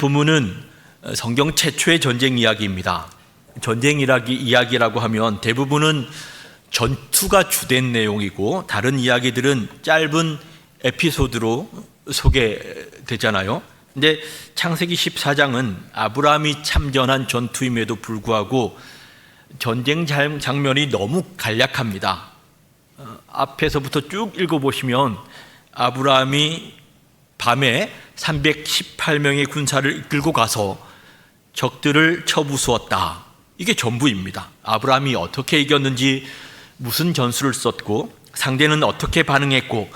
본문은 성경 최초의 전쟁 이야기입니다. 전쟁 이야기라고 하면 대부분은 전투가 주된 내용이고 다른 이야기들은 짧은 에피소드로 소개되잖아요. 근데 창세기 14장은 아브라함이 참전한 전투임에도 불구하고 전쟁 장면이 너무 간략합니다. 앞에서부터 쭉 읽어보시면 아브라함이 밤에 318명의 군사를 이끌고 가서 적들을 쳐부수었다. 이게 전부입니다. 아브라함이 어떻게 이겼는지, 무슨 전술을 썼고, 상대는 어떻게 반응했고,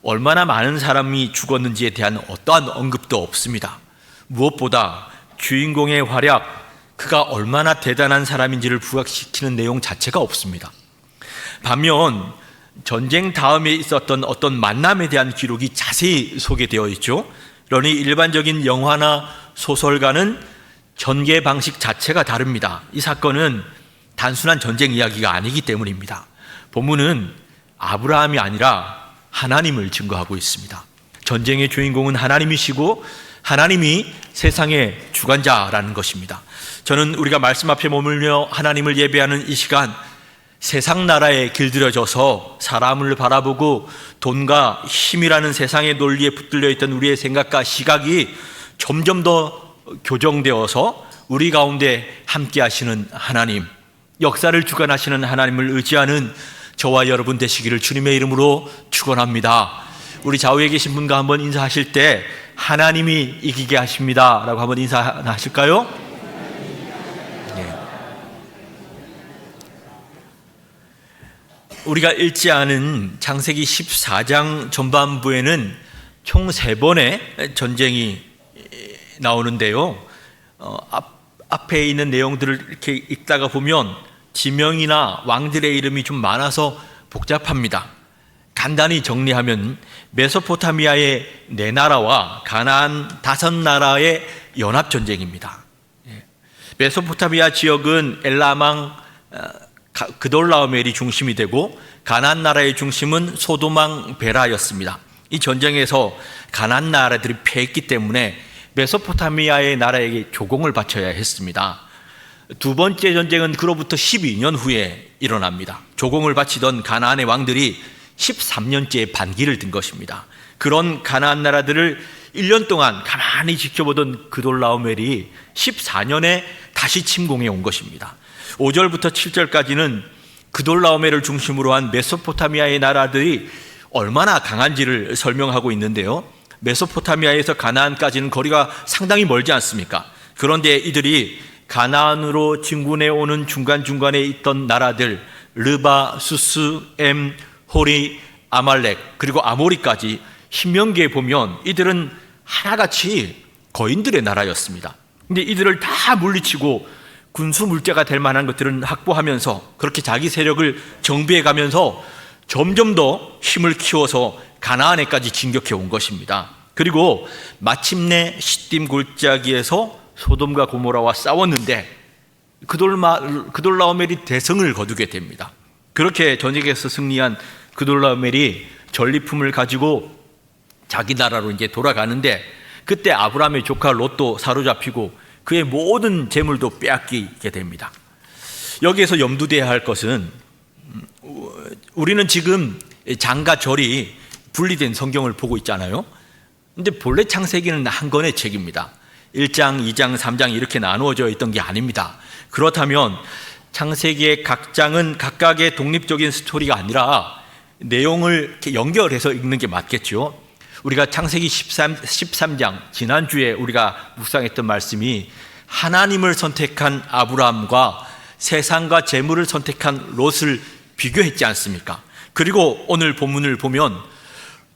얼마나 많은 사람이 죽었는지에 대한 어떠한 언급도 없습니다. 무엇보다 주인공의 활약, 그가 얼마나 대단한 사람인지를 부각시키는 내용 자체가 없습니다. 반면 전쟁 다음에 있었던 어떤 만남에 대한 기록이 자세히 소개되어 있죠. 그러니 일반적인 영화나 소설과는 전개 방식 자체가 다릅니다. 이 사건은 단순한 전쟁 이야기가 아니기 때문입니다. 본문은 아브라함이 아니라 하나님을 증거하고 있습니다. 전쟁의 주인공은 하나님이시고 하나님이 세상의 주관자라는 것입니다. 저는 우리가 말씀 앞에 머물며 하나님을 예배하는 이 시간, 세상 나라에 길들여져서 사람을 바라보고 돈과 힘이라는 세상의 논리에 붙들려 있던 우리의 생각과 시각이 점점 더 교정되어서 우리 가운데 함께 하시는 하나님, 역사를 주관하시는 하나님을 의지하는 저와 여러분 되시기를 주님의 이름으로 축원합니다. 우리 좌우에 계신 분과 한번 인사하실 때 하나님이 이기게 하십니다 라고 한번 인사하실까요? 우리가 읽지 않은 창세기 14장 전반부에는 총 3번의 전쟁이 나오는데요. 앞에 있는 내용들을 이렇게 읽다가 보면 지명이나 왕들의 이름이 좀 많아서 복잡합니다. 간단히 정리하면 메소포타미아의 4나라와 가나안 5나라의 연합전쟁입니다. 메소포타미아 지역은 엘라망, 그돌라오멜이 중심이 되고 가나안 나라의 중심은 소돔왕 베라였습니다. 이 전쟁에서 가나안 나라들이 패했기 때문에 메소포타미아의 나라에게 조공을 바쳐야 했습니다. 두 번째 전쟁은 그로부터 12년 후에 일어납니다. 조공을 바치던 가나안의 왕들이 13년째 반기를 든 것입니다. 그런 가나안 나라들을 1년 동안 가만히 지켜보던 그돌라오멜이 14년에 다시 침공해 온 것입니다. 5절부터 7절까지는 그돌라오멜을 중심으로 한 메소포타미아의 나라들이 얼마나 강한지를 설명하고 있는데요. 메소포타미아에서 가나안까지는 거리가 상당히 멀지 않습니까? 그런데 이들이 가나안으로 진군해 오는 중간중간에 있던 나라들 르바, 수스, 엠, 호리, 아말렉 그리고 아모리까지 신명기에 보면 이들은 하나같이 거인들의 나라였습니다. 근데 이들을 다 물리치고 군수 물자가 될 만한 것들은 확보하면서 그렇게 자기 세력을 정비해 가면서 점점 더 힘을 키워서 가나안에까지 진격해 온 것입니다. 그리고 마침내 시딤 골짜기에서 소돔과 고모라와 싸웠는데 그돌라오멜이 대승을 거두게 됩니다. 그렇게 전쟁에서 승리한 그돌라오멜이 전리품을 가지고 자기 나라로 이제 돌아가는데 그때 아브라함의 조카 롯도 사로잡히고 그의 모든 재물도 빼앗기게 됩니다. 여기에서 염두돼야 할 것은 우리는 지금 장과 절이 분리된 성경을 보고 있잖아요. 근데 본래 창세기는 한 권의 책입니다. 1장, 2장, 3장 이렇게 나누어져 있던 게 아닙니다. 그렇다면 창세기의 각 장은 각각의 독립적인 스토리가 아니라 내용을 이렇게 연결해서 읽는 게 맞겠죠. 우리가 창세기 13장 지난주에 우리가 묵상했던 말씀이 하나님을 선택한 아브라함과 세상과 재물을 선택한 롯을 비교했지 않습니까? 그리고 오늘 본문을 보면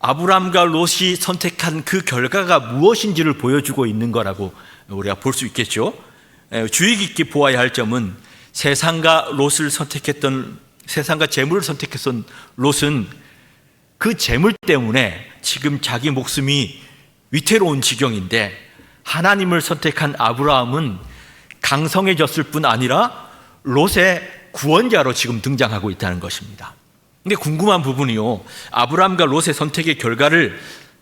아브라함과 롯이 선택한 그 결과가 무엇인지를 보여주고 있는 거라고 우리가 볼 수 있겠죠. 주의 깊게 보아야 할 점은 세상과 재물을 선택했던 롯은 그 재물 때문에 지금 자기 목숨이 위태로운 지경인데 하나님을 선택한 아브라함은 강성해졌을 뿐 아니라 롯의 구원자로 지금 등장하고 있다는 것입니다. 근데 궁금한 부분이요, 아브라함과 롯의 선택의 결과를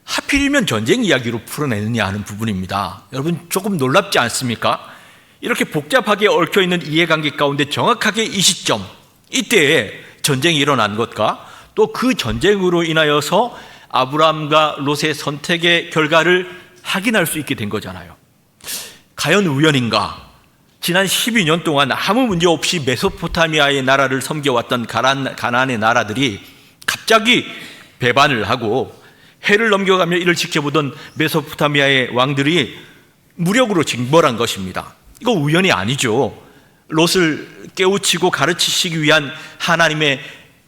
하필이면 전쟁 이야기로 풀어내느냐 하는 부분입니다. 여러분 조금 놀랍지 않습니까? 이렇게 복잡하게 얽혀있는 이해관계 가운데 정확하게 이 시점, 이때에 전쟁이 일어난 것과 또 그 전쟁으로 인하여서 아브라함과 롯의 선택의 결과를 확인할 수 있게 된 거잖아요. 과연 우연인가? 지난 12년 동안 아무 문제 없이 메소포타미아의 나라를 섬겨왔던 가나안의 나라들이 갑자기 배반을 하고 해를 넘겨가며 이를 지켜보던 메소포타미아의 왕들이 무력으로 징벌한 것입니다. 이거 우연이 아니죠. 롯을 깨우치고 가르치시기 위한 하나님의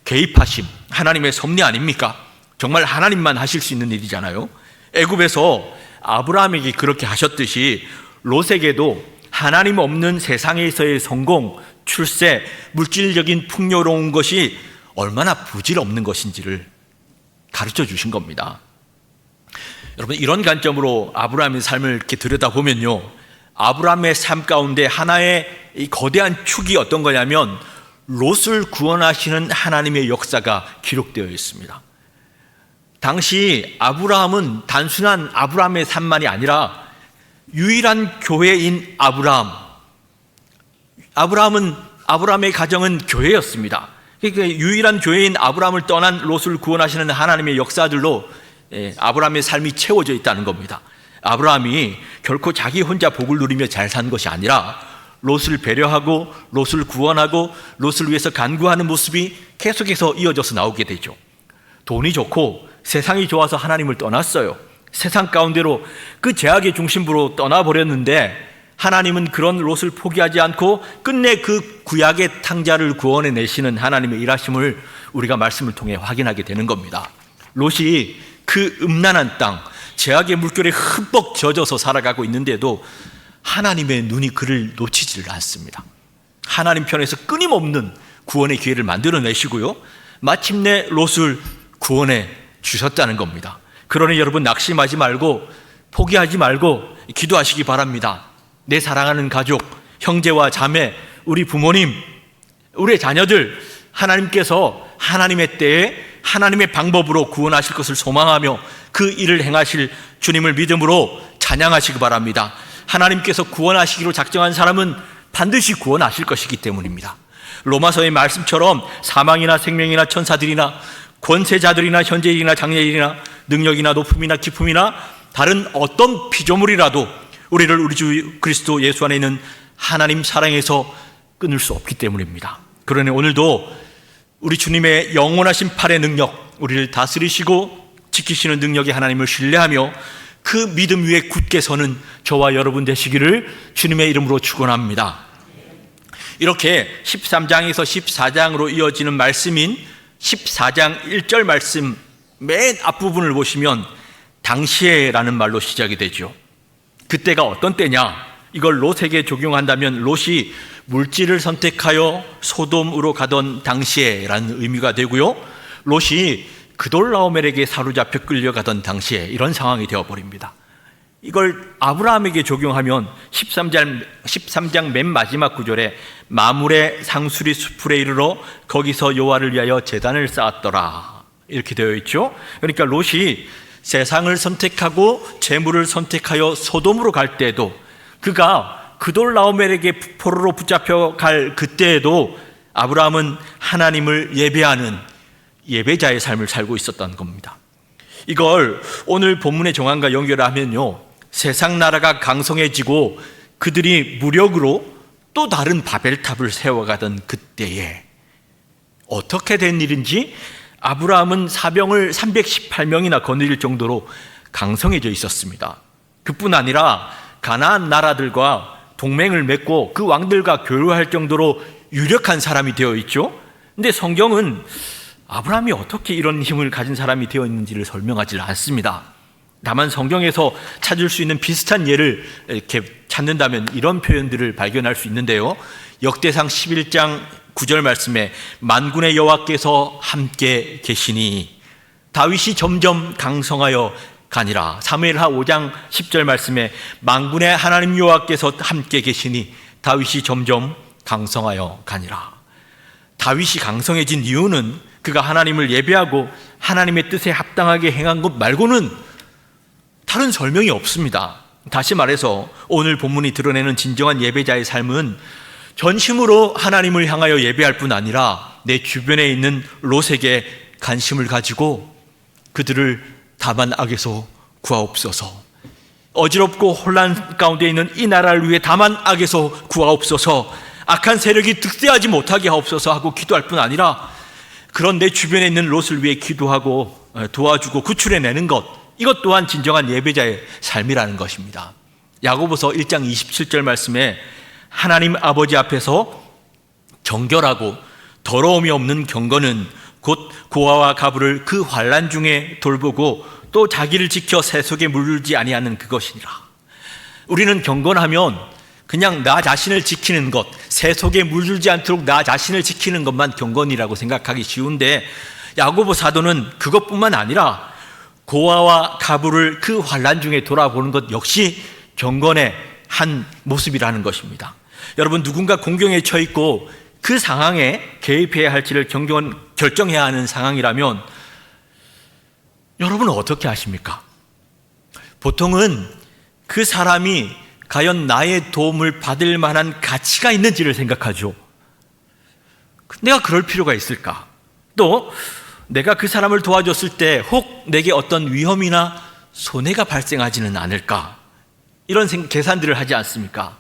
개입하심, 하나님의 섭리 아닙니까? 정말 하나님만 하실 수 있는 일이잖아요. 애굽에서 아브라함에게 그렇게 하셨듯이 롯에게도 하나님 없는 세상에서의 성공, 출세, 물질적인 풍요로운 것이 얼마나 부질없는 것인지를 가르쳐 주신 겁니다. 여러분, 이런 관점으로 아브라함의 삶을 이렇게 들여다보면요, 아브라함의 삶 가운데 하나의 이 거대한 축이 어떤 거냐면 롯을 구원하시는 하나님의 역사가 기록되어 있습니다. 당시 아브라함은 단순한 아브라함의 삶만이 아니라 유일한 교회인 아브라함의 가정은 교회였습니다. 그러니까 유일한 교회인 아브라함을 떠난 롯을 구원하시는 하나님의 역사들로 아브라함의 삶이 채워져 있다는 겁니다. 아브라함이 결코 자기 혼자 복을 누리며 잘 산 것이 아니라 롯을 배려하고 롯을 구원하고 롯을 위해서 간구하는 모습이 계속해서 이어져서 나오게 되죠. 돈이 좋고 세상이 좋아서 하나님을 떠났어요. 세상 가운데로 그 죄악의 중심부로 떠나버렸는데 하나님은 그런 롯을 포기하지 않고 끝내 그 구약의 탕자를 구원해 내시는 하나님의 일하심을 우리가 말씀을 통해 확인하게 되는 겁니다. 롯이 그 음란한 땅, 죄악의 물결에 흠뻑 젖어서 살아가고 있는데도 하나님의 눈이 그를 놓치지를 않습니다. 하나님 편에서 끊임없는 구원의 기회를 만들어내시고요, 마침내 롯을 구원해 주셨다는 겁니다. 그러니 여러분, 낙심하지 말고 포기하지 말고 기도하시기 바랍니다. 내 사랑하는 가족, 형제와 자매, 우리 부모님, 우리의 자녀들, 하나님께서 하나님의 때에 하나님의 방법으로 구원하실 것을 소망하며 그 일을 행하실 주님을 믿음으로 찬양하시기 바랍니다. 하나님께서 구원하시기로 작정한 사람은 반드시 구원하실 것이기 때문입니다. 로마서의 말씀처럼 사망이나 생명이나 천사들이나 권세자들이나 현재일이나 장래일이나 능력이나 높음이나 기품이나 다른 어떤 피조물이라도 우리를 우리 주 그리스도 예수 안에 있는 하나님 사랑에서 끊을 수 없기 때문입니다. 그러니 오늘도 우리 주님의 영원하신 팔의 능력, 우리를 다스리시고 지키시는 능력의 하나님을 신뢰하며 그 믿음 위에 굳게 서는 저와 여러분 되시기를 주님의 이름으로 축원합니다. 이렇게 13장에서 14장으로 이어지는 말씀인 14장 1절 말씀 맨 앞부분을 보시면 당시에라는 말로 시작이 되죠. 그때가 어떤 때냐? 이걸 롯에게 적용한다면 롯이 물질을 선택하여 소돔으로 가던 당시에라는 의미가 되고요, 롯이 그돌라오멜에게 사로잡혀 끌려가던 당시에 이런 상황이 되어버립니다. 이걸 아브라함에게 적용하면 13장 맨 마지막 구절에 마물의 상수리 수풀에 이르러 거기서 여호와를 위하여 제단을 쌓았더라 이렇게 되어 있죠. 그러니까 롯이 세상을 선택하고 재물을 선택하여 소돔으로 갈 때에도, 그가 그돌라오멜에게 포로로 붙잡혀 갈 그때에도 아브라함은 하나님을 예배하는 예배자의 삶을 살고 있었던 겁니다. 이걸 오늘 본문의 정황과 연결하면요, 세상 나라가 강성해지고 그들이 무력으로 또 다른 바벨탑을 세워가던 그때에 어떻게 된 일인지 아브라함은 사병을 318명이나 거느릴 정도로 강성해져 있었습니다. 그뿐 아니라 가나안 나라들과 동맹을 맺고 그 왕들과 교류할 정도로 유력한 사람이 되어 있죠. 근데 성경은 아브라함이 어떻게 이런 힘을 가진 사람이 되어 있는지를 설명하지 않습니다. 다만 성경에서 찾을 수 있는 비슷한 예를 이렇게 찾는다면 이런 표현들을 발견할 수 있는데요, 역대상 11장 9절 말씀에 만군의 여호와께서 함께 계시니 다윗이 점점 강성하여 가니라. 사무엘하 5장 10절 말씀에 만군의 하나님 여호와께서 함께 계시니 다윗이 점점 강성하여 가니라. 다윗이 강성해진 이유는 그가 하나님을 예배하고 하나님의 뜻에 합당하게 행한 것 말고는 다른 설명이 없습니다. 다시 말해서 오늘 본문이 드러내는 진정한 예배자의 삶은 전심으로 하나님을 향하여 예배할 뿐 아니라 내 주변에 있는 롯에게 관심을 가지고 그들을 다만 악에서 구하옵소서, 어지럽고 혼란 가운데 있는 이 나라를 위해 다만 악에서 구하옵소서, 악한 세력이 득세하지 못하게 하옵소서 하고 기도할 뿐 아니라 그런 내 주변에 있는 롯을 위해 기도하고 도와주고 구출해내는 것, 이것 또한 진정한 예배자의 삶이라는 것입니다. 야고보서 1장 27절 말씀에 하나님 아버지 앞에서 정결하고 더러움이 없는 경건은 곧 고아와 가부를 그 환난 중에 돌보고 또 자기를 지켜 새 속에 물들지 아니하는 그것이니라. 우리는 경건하면 그냥 나 자신을 지키는 것, 새 속에 물들지 않도록 나 자신을 지키는 것만 경건이라고 생각하기 쉬운데, 야고보 사도는 그것뿐만 아니라 고아와 가부를 그 환난 중에 돌아보는 것 역시 경건의 한 모습이라는 것입니다. 여러분, 누군가 공경에 처해 있고 그 상황에 개입해야 할지를 결정해야 하는 상황이라면 여러분은 어떻게 하십니까? 보통은 그 사람이 과연 나의 도움을 받을 만한 가치가 있는지를 생각하죠. 내가 그럴 필요가 있을까? 또 내가 그 사람을 도와줬을 때 혹 내게 어떤 위험이나 손해가 발생하지는 않을까? 이런 계산들을 하지 않습니까?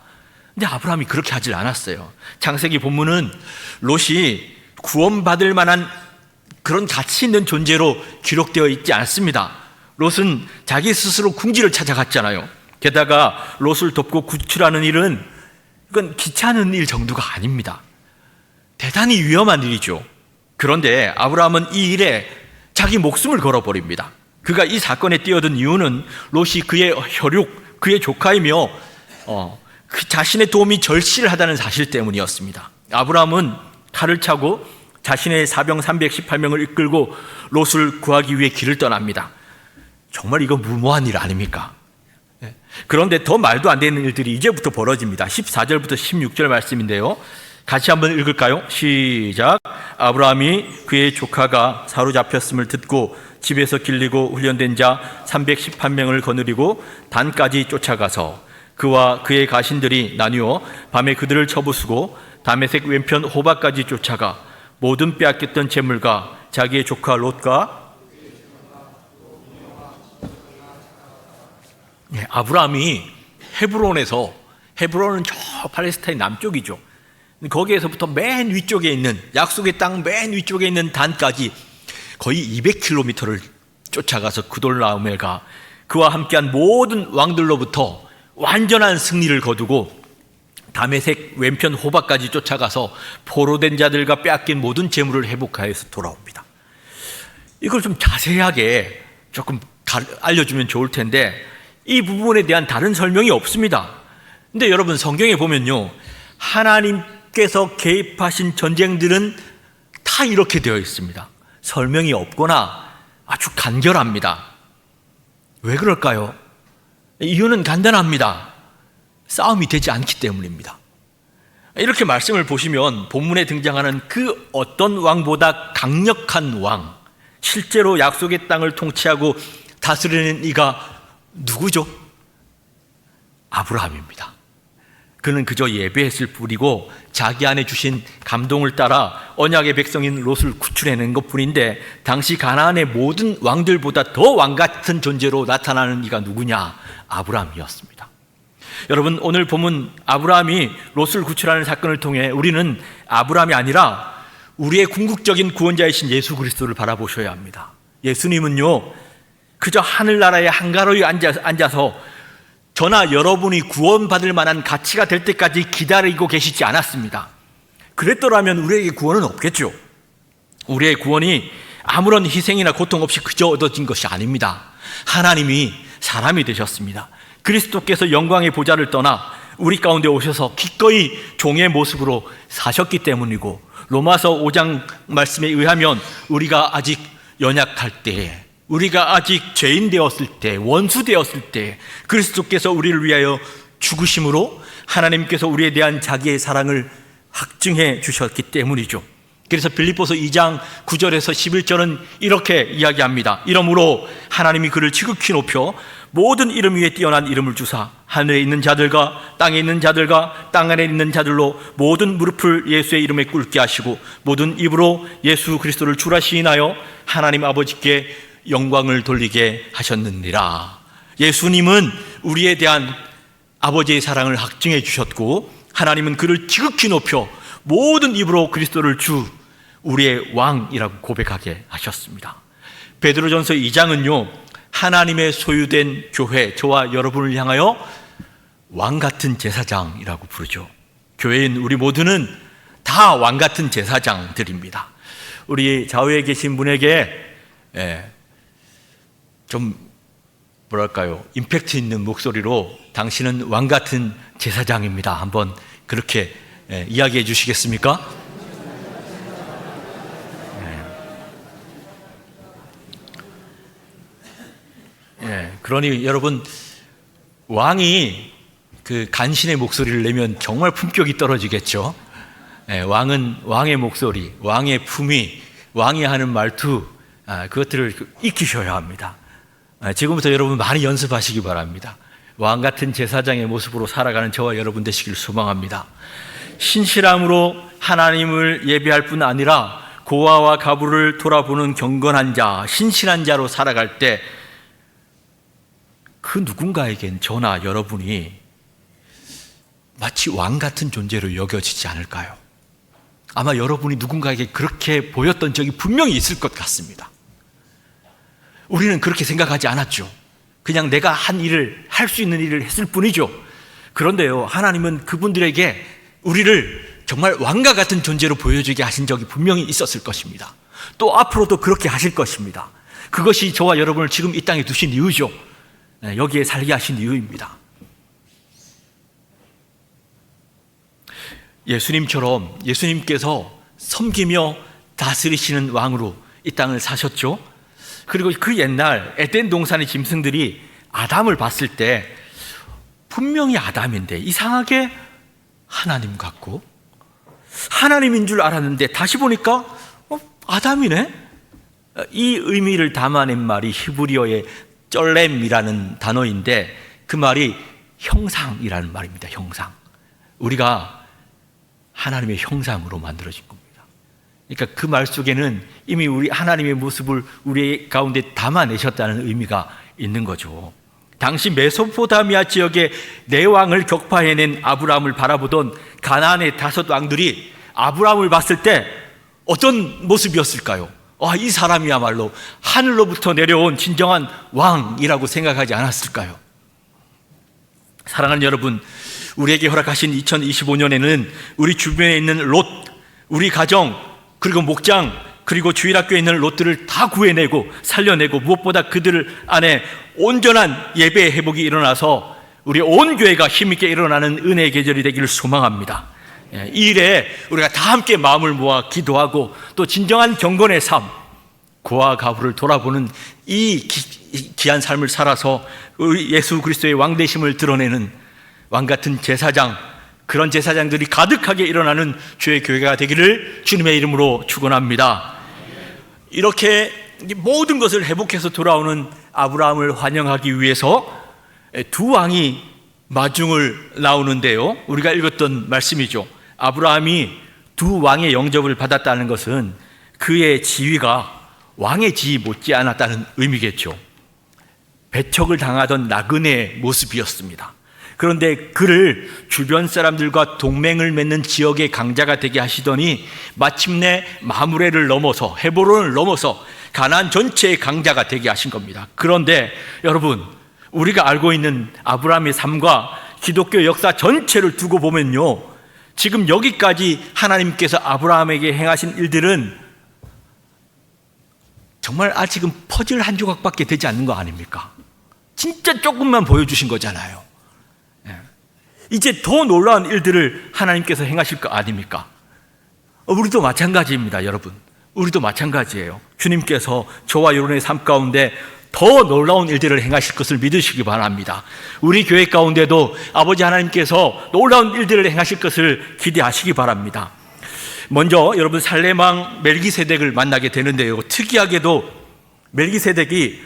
근데 아브라함이 그렇게 하질 않았어요. 창세기 본문은 롯이 구원받을 만한 그런 가치 있는 존재로 기록되어 있지 않습니다. 롯은 자기 스스로 궁지를 찾아갔잖아요. 게다가 롯을 돕고 구출하는 일은 이건 귀찮은 일 정도가 아닙니다. 대단히 위험한 일이죠. 그런데 아브라함은 이 일에 자기 목숨을 걸어버립니다. 그가 이 사건에 뛰어든 이유는 롯이 그의 혈육, 그의 조카이며 그 자신의 도움이 절실하다는 사실 때문이었습니다. 아브라함은 칼을 차고 자신의 사병 318명을 이끌고 롯을 구하기 위해 길을 떠납니다. 정말 이거 무모한 일 아닙니까? 그런데 더 말도 안 되는 일들이 이제부터 벌어집니다. 14절부터 16절 말씀인데요, 같이 한번 읽을까요? 시작. 아브라함이 그의 조카가 사로잡혔음을 듣고 집에서 길리고 훈련된 자 318명을 거느리고 단까지 쫓아가서 그와 그의 가신들이 나뉘어 밤에 그들을 쳐부수고 다메섹 왼편 호바까지 쫓아가 모든 빼앗겼던 재물과 자기의 조카 롯과 아브라함이 헤브론에서, 헤브론은 저 팔레스타인 남쪽이죠. 거기에서부터 맨 위쪽에 있는, 약속의 땅 맨 위쪽에 있는 단까지 거의 200km를 쫓아가서 그돌라오멜과 그와 함께한 모든 왕들로부터 완전한 승리를 거두고 다메섹 왼편 호바까지 쫓아가서 포로된 자들과 빼앗긴 모든 재물을 회복하여서 돌아옵니다. 이걸 좀 자세하게 조금 알려주면 좋을 텐데 이 부분에 대한 다른 설명이 없습니다. 근데 여러분, 성경에 보면요, 하나님께서 개입하신 전쟁들은 다 이렇게 되어 있습니다. 설명이 없거나 아주 간결합니다. 왜 그럴까요? 이유는 간단합니다. 싸움이 되지 않기 때문입니다. 이렇게 말씀을 보시면 본문에 등장하는 그 어떤 왕보다 강력한 왕, 실제로 약속의 땅을 통치하고 다스리는 이가 누구죠? 아브라함입니다. 그는 그저 예배했을 뿐이고 자기 안에 주신 감동을 따라 언약의 백성인 롯을 구출해낸 것뿐인데, 당시 가나안의 모든 왕들보다 더 왕같은 존재로 나타나는 이가 누구냐? 아브라함이었습니다. 여러분, 오늘 본문 아브라함이 롯을 구출하는 사건을 통해 우리는 아브라함이 아니라 우리의 궁극적인 구원자이신 예수 그리스도를 바라보셔야 합니다. 예수님은요, 그저 하늘나라에 한가로이 앉아서 저나 여러분이 구원받을 만한 가치가 될 때까지 기다리고 계시지 않았습니다. 그랬더라면 우리에게 구원은 없겠죠. 우리의 구원이 아무런 희생이나 고통 없이 그저 얻어진 것이 아닙니다. 하나님이 사람이 되셨습니다. 그리스도께서 영광의 보좌를 떠나 우리 가운데 오셔서 기꺼이 종의 모습으로 사셨기 때문이고, 로마서 5장 말씀에 의하면 우리가 아직 연약할 때에, 우리가 아직 죄인 되었을 때, 원수 되었을 때 그리스도께서 우리를 위하여 죽으심으로 하나님께서 우리에 대한 자기의 사랑을 확증해 주셨기 때문이죠. 그래서 빌립보서 2장 9절에서 11절은 이렇게 이야기합니다. 이러므로 하나님이 그를 지극히 높여 모든 이름 위에 뛰어난 이름을 주사 하늘에 있는 자들과 땅에 있는 자들과 땅 아래 있는 자들로 모든 무릎을 예수의 이름에 꿇게 하시고 모든 입으로 예수 그리스도를 주라 시인하여 하나님 아버지께 영광을 돌리게 하셨느니라. 예수님은 우리에 대한 아버지의 사랑을 확증해 주셨고 하나님은 그를 지극히 높여 모든 입으로 그리스도를 주 우리의 왕이라고 고백하게 하셨습니다. 베드로전서 2장은요 하나님의 소유된 교회, 저와 여러분을 향하여 왕같은 제사장이라고 부르죠. 교회인 우리 모두는 다 왕같은 제사장들입니다. 우리 좌우에 계신 분에게 좀 뭐랄까요, 임팩트 있는 목소리로 당신은 왕같은 제사장입니다, 한번 그렇게 이야기해 주시겠습니까? 그러니 여러분, 왕이 그 간신의 목소리를 내면 정말 품격이 떨어지겠죠. 왕은 왕의 목소리, 왕의 품위, 왕이 하는 말투, 그것들을 익히셔야 합니다. 지금부터 여러분 많이 연습하시기 바랍니다. 왕 같은 제사장의 모습으로 살아가는 저와 여러분 되시길 소망합니다. 신실함으로 하나님을 예배할 뿐 아니라 고아와 가부를 돌아보는 경건한 자, 신실한 자로 살아갈 때 그 누군가에겐 저나 여러분이 마치 왕 같은 존재로 여겨지지 않을까요? 아마 여러분이 누군가에게 그렇게 보였던 적이 분명히 있을 것 같습니다. 우리는 그렇게 생각하지 않았죠. 그냥 내가 한 일을, 할 수 있는 일을 했을 뿐이죠. 그런데요, 하나님은 그분들에게 우리를 정말 왕과 같은 존재로 보여주게 하신 적이 분명히 있었을 것입니다. 또 앞으로도 그렇게 하실 것입니다. 그것이 저와 여러분을 지금 이 땅에 두신 이유죠. 여기에 살게 하신 이유입니다. 예수님처럼 예수님께서 섬기며 다스리시는 왕으로 이 땅을 사셨죠. 그리고 그 옛날 에덴 동산의 짐승들이 아담을 봤을 때 분명히 아담인데 이상하게 하나님 같고 하나님인 줄 알았는데 다시 보니까 아담이네? 이 의미를 담아낸 말이 히브리어의 쩔렘이라는 단어인데 그 말이 형상이라는 말입니다. 형상. 우리가 하나님의 형상으로 만들어진 겁니다. 그러니까 그 말 속에는 이미 우리 하나님의 모습을 우리 가운데 담아내셨다는 의미가 있는 거죠. 당시 메소포타미아 지역의 네 왕을 격파해낸 아브라함을 바라보던 가나안의 5 왕들이 아브라함을 봤을 때 어떤 모습이었을까요? 이 사람이야말로 하늘로부터 내려온 진정한 왕이라고 생각하지 않았을까요? 사랑하는 여러분, 우리에게 허락하신 2025년에는 우리 주변에 있는 롯, 우리 가정, 그리고 목장, 그리고 주일학교에 있는 롯들을 다 구해내고 살려내고 무엇보다 그들 안에 온전한 예배의 회복이 일어나서 우리 온 교회가 힘있게 일어나는 은혜의 계절이 되기를 소망합니다. 이 일에 우리가 다 함께 마음을 모아 기도하고 또 진정한 경건의 삶, 고아 가부를 돌아보는 이 귀한 삶을 살아서 우리 예수 그리스도의 왕되심을 드러내는 왕같은 제사장, 그런 제사장들이 가득하게 일어나는 주의 교회가 되기를 주님의 이름으로 축원합니다. 이렇게 모든 것을 회복해서 돌아오는 아브라함을 환영하기 위해서 2 왕이 마중을 나오는데요, 우리가 읽었던 말씀이죠. 아브라함이 2 왕의 영접을 받았다는 것은 그의 지위가 왕의 지위 못지 않았다는 의미겠죠. 배척을 당하던 나그네의 모습이었습니다. 그런데 그를 주변 사람들과 동맹을 맺는 지역의 강자가 되게 하시더니 마침내 마므레를 넘어서 헤브론을 넘어서 가나안 전체의 강자가 되게 하신 겁니다. 그런데 여러분, 우리가 알고 있는 아브라함의 삶과 기독교 역사 전체를 두고 보면요, 지금 여기까지 하나님께서 아브라함에게 행하신 일들은 정말 아직은 퍼즐 한 조각밖에 되지 않는 거 아닙니까? 진짜 조금만 보여주신 거잖아요. 이제 더 놀라운 일들을 하나님께서 행하실 거 아닙니까? 우리도 마찬가지입니다, 여러분. 우리도 마찬가지예요. 주님께서 저와 여러분의 삶 가운데 더 놀라운 일들을 행하실 것을 믿으시기 바랍니다. 우리 교회 가운데도 아버지 하나님께서 놀라운 일들을 행하실 것을 기대하시기 바랍니다. 먼저 여러분, 살렘왕 멜기세덱을 만나게 되는데요, 특이하게도 멜기세덱이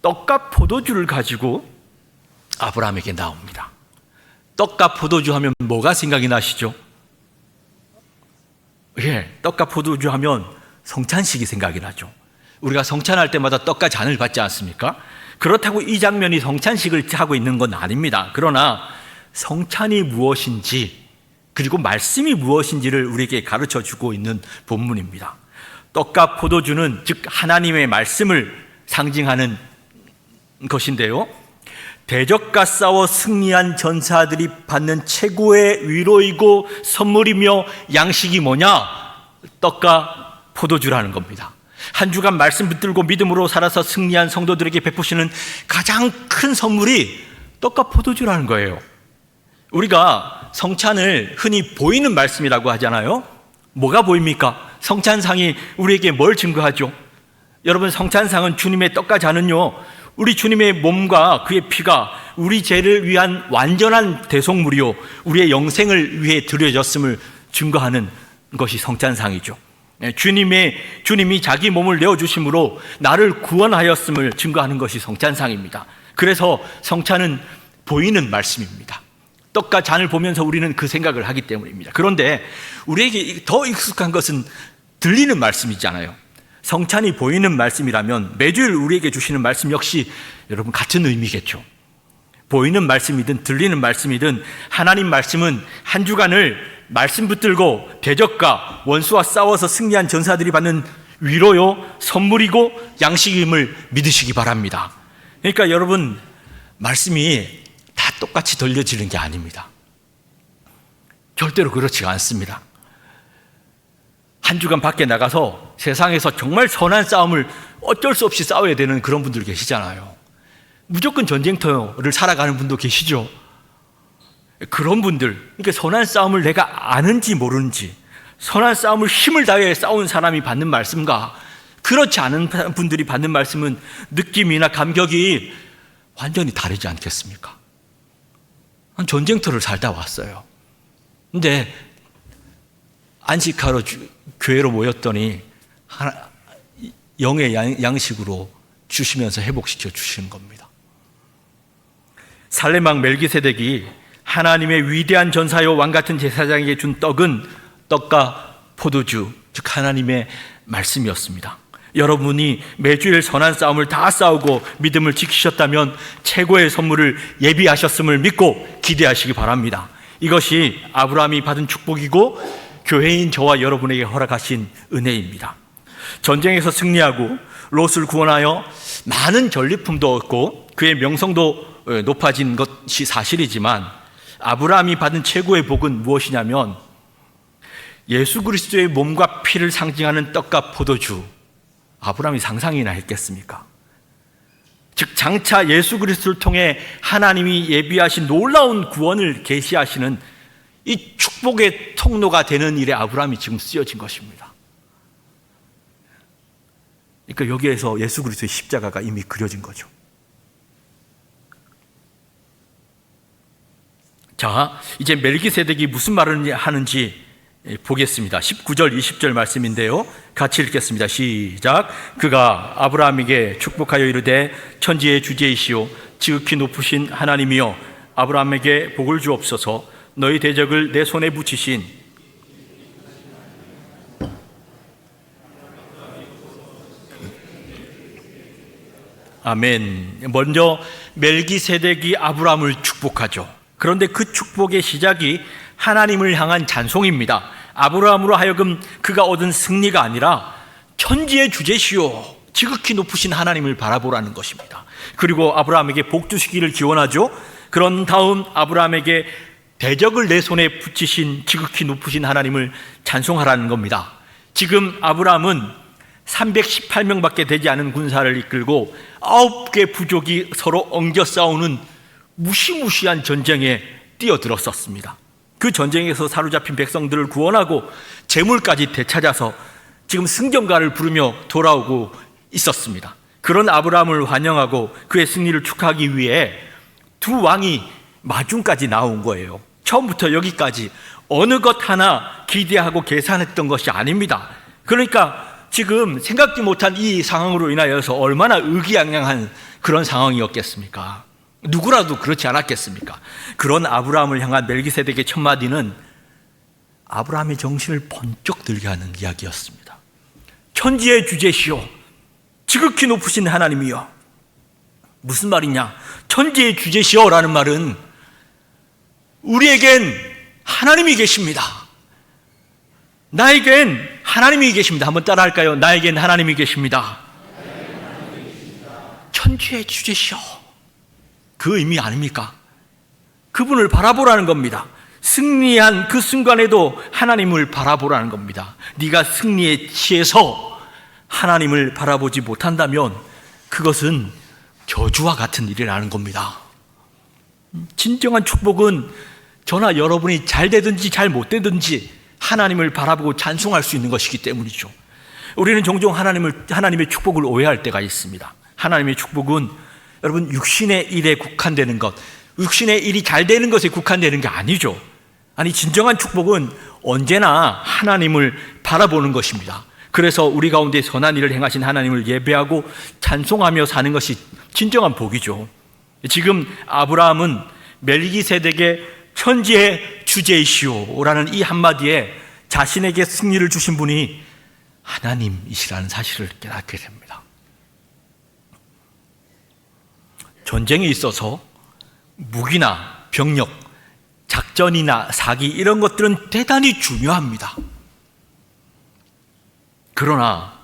떡과 포도주를 가지고 아브라함에게 나옵니다. 떡과 포도주 하면 뭐가 생각이 나시죠? 예, 떡과 포도주 하면 성찬식이 생각이 나죠. 우리가 성찬할 때마다 떡과 잔을 받지 않습니까? 그렇다고 이 장면이 성찬식을 하고 있는 건 아닙니다. 그러나 성찬이 무엇인지 그리고 말씀이 무엇인지를 우리에게 가르쳐주고 있는 본문입니다. 떡과 포도주는 즉 하나님의 말씀을 상징하는 것인데요, 대적과 싸워 승리한 전사들이 받는 최고의 위로이고 선물이며 양식이 뭐냐? 떡과 포도주라는 겁니다. 한 주간 말씀 붙들고 믿음으로 살아서 승리한 성도들에게 베푸시는 가장 큰 선물이 떡과 포도주라는 거예요. 우리가 성찬을 흔히 보이는 말씀이라고 하잖아요. 뭐가 보입니까? 성찬상이 우리에게 뭘 증거하죠? 여러분, 성찬상은 주님의 떡과 잔은요, 우리 주님의 몸과 그의 피가 우리 죄를 위한 완전한 대속물이요 우리의 영생을 위해 드려졌음을 증거하는 것이 성찬상이죠. 주님이 자기 몸을 내어주심으로 나를 구원하였음을 증거하는 것이 성찬상입니다. 그래서 성찬은 보이는 말씀입니다. 떡과 잔을 보면서 우리는 그 생각을 하기 때문입니다. 그런데 우리에게 더 익숙한 것은 들리는 말씀이잖아요. 성찬이 보이는 말씀이라면 매주일 우리에게 주시는 말씀 역시 여러분 같은 의미겠죠. 보이는 말씀이든 들리는 말씀이든 하나님 말씀은 한 주간을 말씀 붙들고 대적과 원수와 싸워서 승리한 전사들이 받는 위로요 선물이고 양식임을 믿으시기 바랍니다. 그러니까 여러분, 말씀이 다 똑같이 들려지는 게 아닙니다. 절대로 그렇지가 않습니다. 한 주간 밖에 나가서 세상에서 정말 선한 싸움을 어쩔 수 없이 싸워야 되는 그런 분들 계시잖아요. 무조건 전쟁터를 살아가는 분도 계시죠. 그런 분들, 그러니까 선한 싸움을 내가 아는지 모르는지, 선한 싸움을 힘을 다해 싸운 사람이 받는 말씀과 그렇지 않은 분들이 받는 말씀은 느낌이나 감격이 완전히 다르지 않겠습니까? 전쟁터를 살다 왔어요. 근데 안식하러 교회로 모였더니 영의 양식으로 주시면서 회복시켜 주시는 겁니다. 살레망 멜기세덱이 하나님의 위대한 전사요 왕 같은 제사장에게 준 떡은 떡과 포도주, 즉 하나님의 말씀이었습니다. 여러분이 매주일 선한 싸움을 다 싸우고 믿음을 지키셨다면 최고의 선물을 예비하셨음을 믿고 기대하시기 바랍니다. 이것이 아브라함이 받은 축복이고 교회인 저와 여러분에게 허락하신 은혜입니다. 전쟁에서 승리하고 롯을 구원하여 많은 전리품도 얻고 그의 명성도 높아진 것이 사실이지만 아브라함이 받은 최고의 복은 무엇이냐면 예수 그리스도의 몸과 피를 상징하는 떡과 포도주. 아브라함이 상상이나 했겠습니까? 즉 장차 예수 그리스도를 통해 하나님이 예비하신 놀라운 구원을 계시하시는 이 축복의 통로가 되는 일에 아브라함이 지금 쓰여진 것입니다. 그러니까 여기에서 예수 그리스도의 십자가가 이미 그려진 거죠. 자, 이제 멜기세덱이 무슨 말을 하는지 보겠습니다. 19절, 20절 말씀인데요. 같이 읽겠습니다. 시작. 그가 아브라함에게 축복하여 이르되 천지의 주제이시오 지극히 높으신 하나님이여 아브라함에게 복을 주옵소서. 너희 대적을 내 손에 붙이신 아멘. 먼저 멜기세덱이 아브라함을 축복하죠. 그런데 그 축복의 시작이 하나님을 향한 잔송입니다. 아브라함으로 하여금 그가 얻은 승리가 아니라 천지의 주제시오 지극히 높으신 하나님을 바라보라는 것입니다. 그리고 아브라함에게 복 주시기를 기원하죠. 그런 다음 아브라함에게 대적을 내 손에 붙이신 지극히 높으신 하나님을 찬송하라는 겁니다. 지금 아브라함은 318명밖에 되지 않은 군사를 이끌고 9개 부족이 서로 엉겨 싸우는 무시무시한 전쟁에 뛰어들었었습니다. 그 전쟁에서 사로잡힌 백성들을 구원하고 재물까지 되찾아서 지금 승전가를 부르며 돌아오고 있었습니다. 그런 아브라함을 환영하고 그의 승리를 축하하기 위해 두 왕이 마중까지 나온 거예요. 처음부터 여기까지 어느 것 하나 기대하고 계산했던 것이 아닙니다. 그러니까 지금 생각지 못한 이 상황으로 인하여서 얼마나 의기양양한 그런 상황이었겠습니까? 누구라도 그렇지 않았겠습니까? 그런 아브라함을 향한 멜기세덱의 첫 마디는 아브라함의 정신을 번쩍 들게 하는 이야기였습니다. 천지의 주제시오, 지극히 높으신 하나님이여. 무슨 말이냐? 천지의 주제시오라는 말은 우리에겐 하나님이 계십니다. 나에겐 하나님이 계십니다. 한번 따라 할까요? 나에겐 하나님이 계십니다. 천지의 주제시오. 그 의미 아닙니까? 그분을 바라보라는 겁니다. 승리한 그 순간에도 하나님을 바라보라는 겁니다. 네가 승리에 취해서 하나님을 바라보지 못한다면 그것은 저주와 같은 일이라는 겁니다. 진정한 축복은 저나 여러분이 잘 되든지 잘 못 되든지 하나님을 바라보고 찬송할 수 있는 것이기 때문이죠. 우리는 종종 하나님의 축복을 오해할 때가 있습니다. 하나님의 축복은 여러분 육신의 일에 국한되는 것, 육신의 일이 잘 되는 것에 국한되는 게 아니죠. 아니, 진정한 축복은 언제나 하나님을 바라보는 것입니다. 그래서 우리 가운데 선한 일을 행하신 하나님을 예배하고 찬송하며 사는 것이 진정한 복이죠. 지금 아브라함은 멜기세덱의 천지의 주제이시오라는 이 한마디에 자신에게 승리를 주신 분이 하나님이시라는 사실을 깨닫게 됩니다. 전쟁에 있어서 무기나 병력, 작전이나 사기 이런 것들은 대단히 중요합니다. 그러나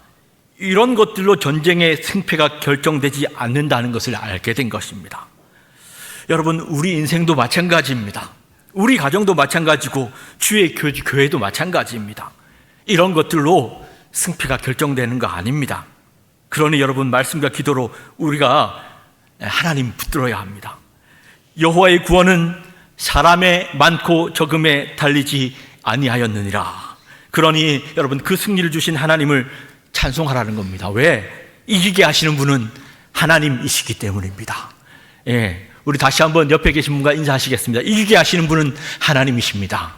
이런 것들로 전쟁의 승패가 결정되지 않는다는 것을 알게 된 것입니다. 여러분, 우리 인생도 마찬가지입니다. 우리 가정도 마찬가지고 주의 교회도 마찬가지입니다. 이런 것들로 승패가 결정되는 거 아닙니다. 그러니 여러분, 말씀과 기도로 우리가 하나님 붙들어야 합니다. 여호와의 구원은 사람의 많고 적음에 달리지 아니하였느니라. 그러니 여러분, 그 승리를 주신 하나님을 찬송하라는 겁니다. 왜? 이기게 하시는 분은 하나님이시기 때문입니다. 예, 우리 다시 한번 옆에 계신 분과 인사하시겠습니다. 이기게 하시는 분은 하나님이십니다.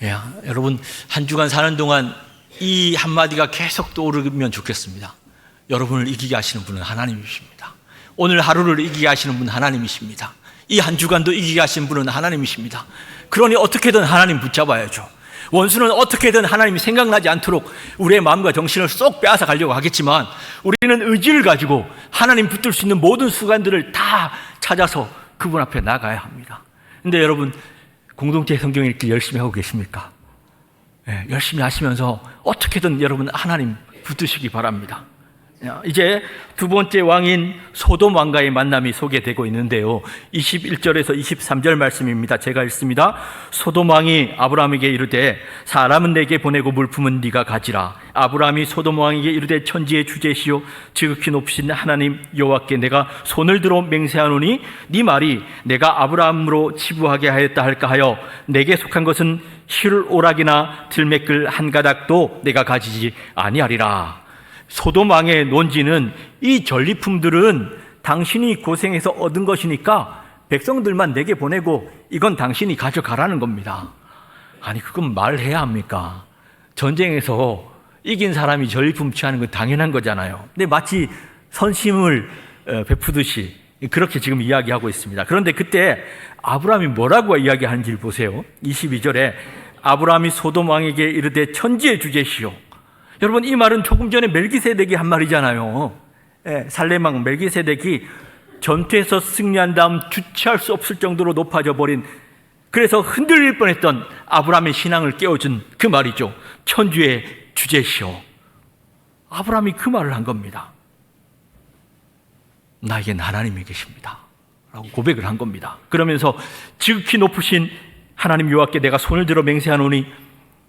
예, 여러분, 한 주간 사는 동안 이 한마디가 계속 떠오르면 좋겠습니다. 여러분을 이기게 하시는 분은 하나님이십니다. 오늘 하루를 이기게 하시는 분은 하나님이십니다. 이 한 주간도 이기게 하시는 분은 하나님이십니다. 그러니 어떻게든 하나님 붙잡아야죠. 원수는 어떻게든 하나님이 생각나지 않도록 우리의 마음과 정신을 쏙 빼앗아 가려고 하겠지만 우리는 의지를 가지고 하나님 붙들 수 있는 모든 수간들을 다 찾아서 그분 앞에 나가야 합니다. 그런데 여러분, 공동체 성경 읽기 열심히 하고 계십니까? 네, 열심히 하시면서 어떻게든 여러분 하나님 붙드시기 바랍니다. 이제 두 번째 왕인 소돔 왕과의 만남이 소개되고 있는데요, 21절에서 23절 말씀입니다. 제가 읽습니다. 소돔 왕이 아브라함에게 이르되 사람은 내게 보내고 물품은 네가 가지라. 아브라함이 소돔 왕에게 이르되 천지의 주제시오 지극히 높으신 하나님 여호와께 내가 손을 들어 맹세하노니 네 말이 내가 아브라함으로 치부하게 하였다 할까 하여 내게 속한 것은 실오락이나 들매끌 한 가닥도 내가 가지지 아니하리라. 소돔 왕의 논지는 이 전리품들은 당신이 고생해서 얻은 것이니까 백성들만 내게 보내고 이건 당신이 가져가라는 겁니다. 아니, 그건 말해야 합니까? 전쟁에서 이긴 사람이 전리품 취하는 건 당연한 거잖아요. 근데 마치 선심을 베푸듯이 그렇게 지금 이야기하고 있습니다. 그런데 그때 아브라함이 뭐라고 이야기하는지를 보세요. 22절에 아브라함이 소돔 왕에게 이르되 천지의 주제시오. 여러분, 이 말은 조금 전에 멜기세덱이 한 말이잖아요. 살렘 왕 멜기세덱이 전투에서 승리한 다음 주체할 수 없을 정도로 높아져 버린, 그래서 흔들릴 뻔했던 아브라함의 신앙을 깨워준 그 말이죠. 천주의 주제시오. 아브라함이 그 말을 한 겁니다. 나에겐 하나님이 계십니다 라고 고백을 한 겁니다. 그러면서 지극히 높으신 하나님 여호와께 내가 손을 들어 맹세하노니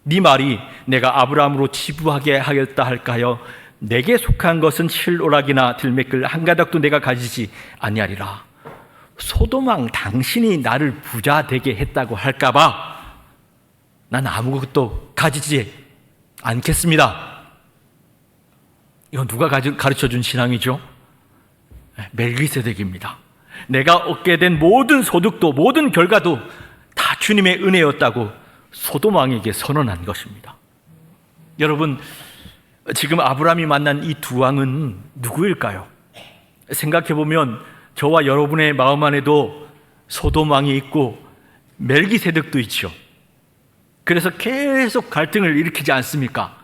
네 말이 내가 아브라함으로 치부하게 하였다 할까 하여 내게 속한 것은 실오락이나 들매끌 한 가닥도 내가 가지지 아니하리라. 소돔 왕 당신이 나를 부자 되게 했다고 할까 봐 난 아무것도 가지지 않겠습니다. 이건 누가 가르쳐준 신앙이죠? 멜기세덱입니다. 내가 얻게 된 모든 소득도 모든 결과도 다 주님의 은혜였다고 소돔 왕에게 선언한 것입니다. 여러분, 지금 아브라함이 만난 이 두 왕은 누구일까요? 생각해보면 저와 여러분의 마음 안에도 소돔 왕이 있고 멜기세덱도 있죠. 그래서 계속 갈등을 일으키지 않습니까?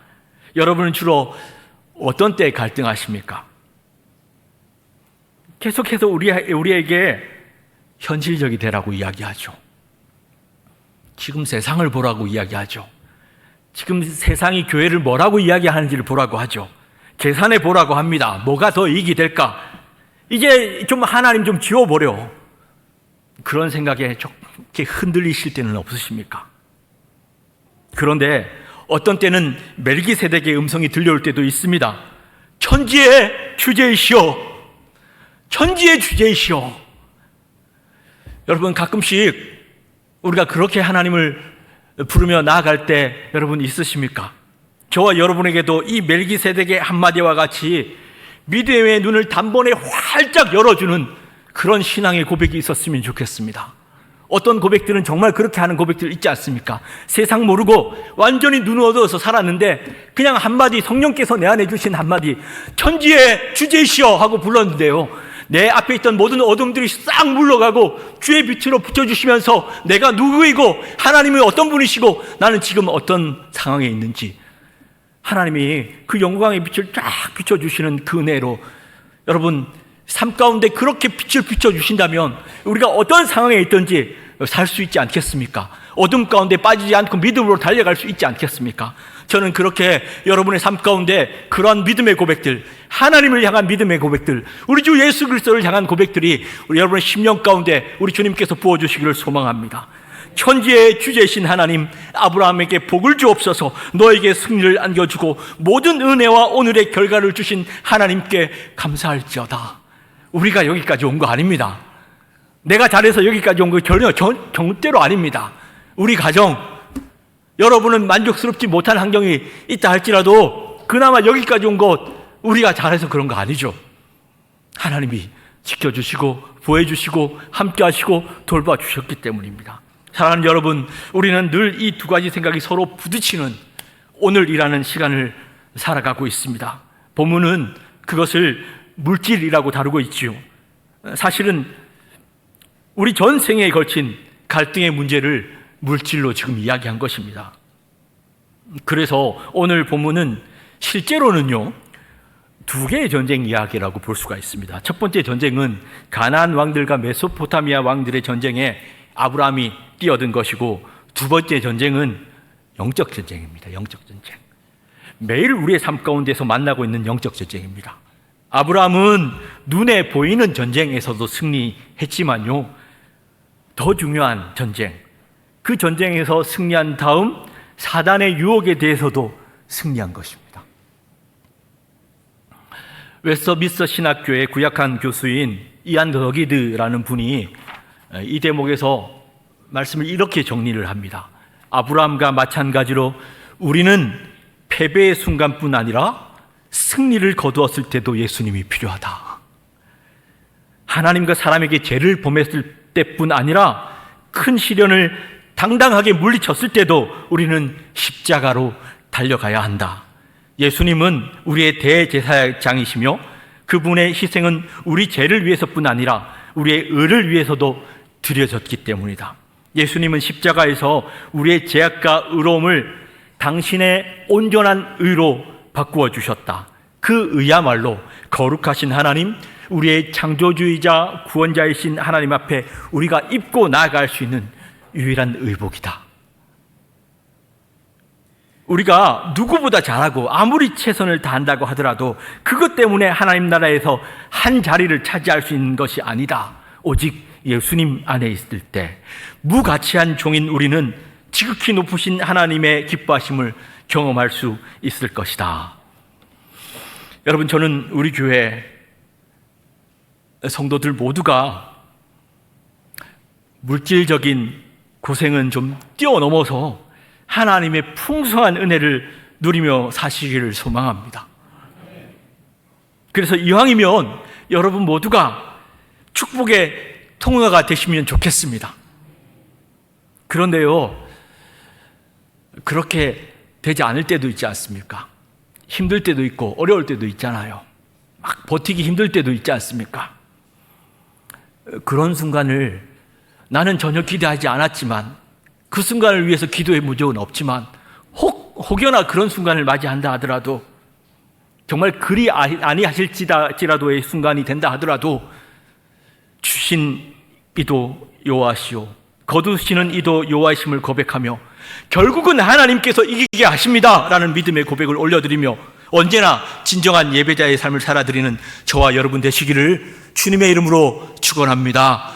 여러분은 주로 어떤 때에 갈등하십니까? 계속해서 우리에게 현실적이 되라고 이야기하죠. 지금 세상을 보라고 이야기하죠. 지금 세상이 교회를 뭐라고 이야기하는지를 보라고 하죠. 계산해 보라고 합니다. 뭐가 더 이익이 될까? 이제 좀 하나님 좀 지워버려. 그런 생각에 이렇게 흔들리실 때는 없으십니까? 그런데 어떤 때는 멜기세덱의 음성이 들려올 때도 있습니다. 천지의 주제이시오. 천지의 주제이시오. 여러분, 가끔씩 우리가 그렇게 하나님을 부르며 나아갈 때 여러분 있으십니까? 저와 여러분에게도 이 멜기세덱의 한마디와 같이 믿음의 눈을 단번에 활짝 열어주는 그런 신앙의 고백이 있었으면 좋겠습니다. 어떤 고백들은 정말 그렇게 하는 고백들 있지 않습니까? 세상 모르고 완전히 눈을 어두워서 살았는데 그냥 한마디, 성령께서 내 안에 주신 한마디, 천지의 주제이시여 하고 불렀는데요, 내 앞에 있던 모든 어둠들이 싹 물러가고 주의 빛으로 비춰주시면서 내가 누구이고 하나님이 어떤 분이시고 나는 지금 어떤 상황에 있는지 하나님이 그 영광의 빛을 쫙 비춰주시는 그 은혜로 여러분 삶 가운데 그렇게 빛을 비춰주신다면 우리가 어떤 상황에 있든지 살 수 있지 않겠습니까? 어둠 가운데 빠지지 않고 믿음으로 달려갈 수 있지 않겠습니까? 저는 그렇게 여러분의 삶 가운데 그러한 믿음의 고백들, 하나님을 향한 믿음의 고백들, 우리 주 예수 그리스도를 향한 고백들이 우리 여러분의 심령 가운데 우리 주님께서 부어주시기를 소망합니다. 천지의 주제이신 하나님, 아브라함에게 복을 주옵소서. 너에게 승리를 안겨주고 모든 은혜와 오늘의 결과를 주신 하나님께 감사할지어다. 우리가 여기까지 온 거 아닙니다. 내가 잘해서 여기까지 온 거 전혀 절대로 아닙니다. 우리 가정, 여러분은 만족스럽지 못한 환경이 있다 할지라도 그나마 여기까지 온 것 우리가 잘해서 그런 거 아니죠. 하나님이 지켜주시고 보호해주시고 함께하시고 돌봐주셨기 때문입니다. 사랑하는 여러분, 우리는 늘 이 두 가지 생각이 서로 부딪히는 오늘이라는 시간을 살아가고 있습니다. 본문은 그것을 물질이라고 다루고 있지요. 사실은 우리 전생에 걸친 갈등의 문제를 물질로 지금 이야기한 것입니다. 그래서 오늘 본문은 실제로는요, 두 개의 전쟁 이야기라고 볼 수가 있습니다. 첫 번째 전쟁은 가나안 왕들과 메소포타미아 왕들의 전쟁에 아브라함이 뛰어든 것이고, 두 번째 전쟁은 영적 전쟁입니다. 영적 전쟁. 매일 우리의 삶 가운데서 만나고 있는 영적 전쟁입니다. 아브라함은 눈에 보이는 전쟁에서도 승리했지만요, 더 중요한 전쟁, 그 전쟁에서 승리한 다음 사단의 유혹에 대해서도 승리한 것입니다. 웨스터민스터 신학교의 구약한 교수인 이안 더기드라는 분이 이 대목에서 말씀을 이렇게 정리를 합니다. 아브라함과 마찬가지로 우리는 패배의 순간뿐 아니라 승리를 거두었을 때도 예수님이 필요하다. 하나님과 사람에게 죄를 범했을 때뿐 아니라 큰 시련을 당당하게 물리쳤을 때도 우리는 십자가로 달려가야 한다. 예수님은 우리의 대제사장이시며 그분의 희생은 우리 죄를 위해서뿐 아니라 우리의 의를 위해서도 드려졌기 때문이다. 예수님은 십자가에서 우리의 죄악과 의로움을 당신의 온전한 의로 바꾸어 주셨다. 그 의야말로 거룩하신 하나님, 우리의 창조주이자 구원자이신 하나님 앞에 우리가 입고 나아갈 수 있는 유일한 의복이다. 우리가 누구보다 잘하고 아무리 최선을 다한다고 하더라도 그것 때문에 하나님 나라에서 한 자리를 차지할 수 있는 것이 아니다. 오직 예수님 안에 있을 때 무가치한 종인 우리는 지극히 높으신 하나님의 기뻐하심을 경험할 수 있을 것이다. 여러분, 저는 우리 교회 성도들 모두가 물질적인 고생은 좀 뛰어넘어서 하나님의 풍성한 은혜를 누리며 사시기를 소망합니다. 그래서 이왕이면 여러분 모두가 축복의 통로가 되시면 좋겠습니다. 그런데요, 그렇게 되지 않을 때도 있지 않습니까? 힘들 때도 있고 어려울 때도 있잖아요. 막 버티기 힘들 때도 있지 않습니까? 그런 순간을 나는 전혀 기대하지 않았지만, 그 순간을 위해서 기도해 본 적은 없지만 혹여나 그런 순간을 맞이한다 하더라도, 정말 그리 아니하실지라도의 순간이 된다 하더라도 주신 이도 여호와시오, 거두시는 이도 여호와이심을 고백하며 결국은 하나님께서 이기게 하십니다 라는 믿음의 고백을 올려드리며 언제나 진정한 예배자의 삶을 살아드리는 저와 여러분 되시기를 주님의 이름으로 축원합니다.